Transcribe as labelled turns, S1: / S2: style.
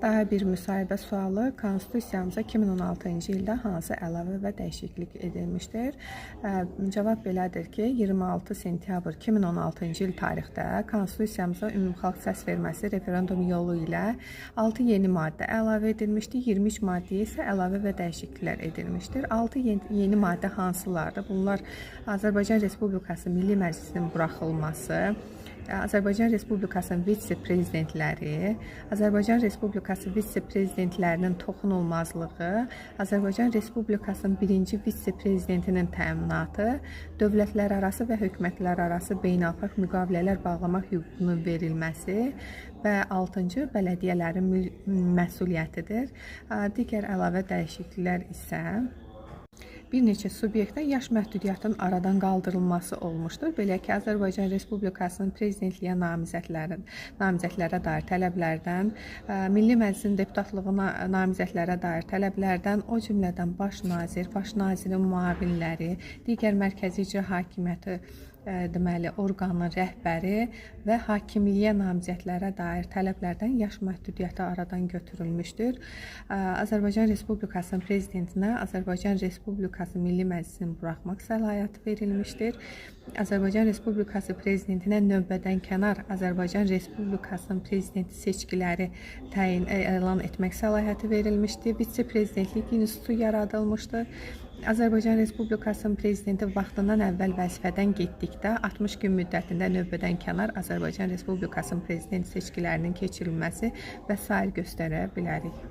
S1: Daha bir müsahibə sualı: Konstitusiyamıza 2016-cı ildə hansı əlavə və dəyişiklik edilmişdir? Cavab belədir ki, 26 sentyabr 2016-cı il tarixdə Konstitusiyamıza ümumxalq səs verməsi referendum yolu ilə 6 yeni maddə əlavə edilmişdir. 23 maddəyə isə əlavə və dəyişikliklər edilmişdir. 6 yeni maddə hansılardır? Bunlar Azərbaycan Respublikası Milli Məclisinin buraxılması, Azərbaycan Respublikasının vitse-prezidentləri, Azərbaycan Respublikası vitse-prezidentlərinin toxunulmazlığı, Azərbaycan Respublikasının birinci vitse-prezidentinin təminatı, dövlətlərarası və hökumətlərarası beynəlxalq müqavilələr bağlamaq hüququnun verilməsi və 6-cı bələdiyyələrin məsuliyyətidir. Digər əlavə dəyişikliklər isə bir neçə subyektə yaş məhdudiyyətinin aradan qaldırılması olmuşdur. Belə ki, Azərbaycan Respublikasının prezidentliyə namizədlərə dair tələblərdən, Milli Məclisin deputatlığına namizədlərə dair tələblərdən, o cümlədən baş nazir, baş nazirin müavinləri, digər mərkəzi icra hakimiyyəti orqanın rəhbəri və hakimliyə namizədlərə dair tələblərdən yaş məhdudiyyəti aradan götürülmüşdür. Azərbaycan Respublikasının prezidentinə Azərbaycan Respublikası Milli Məclisini buraxmaq səlahiyyəti verilmişdir. Azərbaycan Respublikası prezidentinə növbədən kənar Azərbaycan Respublikasının prezidenti seçkiləri elan etmək səlahiyyəti verilmişdir. Vitse-prezidentlik institutu yaradılmışdır. Azərbaycan Respublikasının prezidenti vaxtından əvvəl vəzifədən getdikdə 60 gün müddətində növbədən kənar Azərbaycan Respublikasının prezidenti seçkilərinin keçirilməsi və sair göstərə bilərik.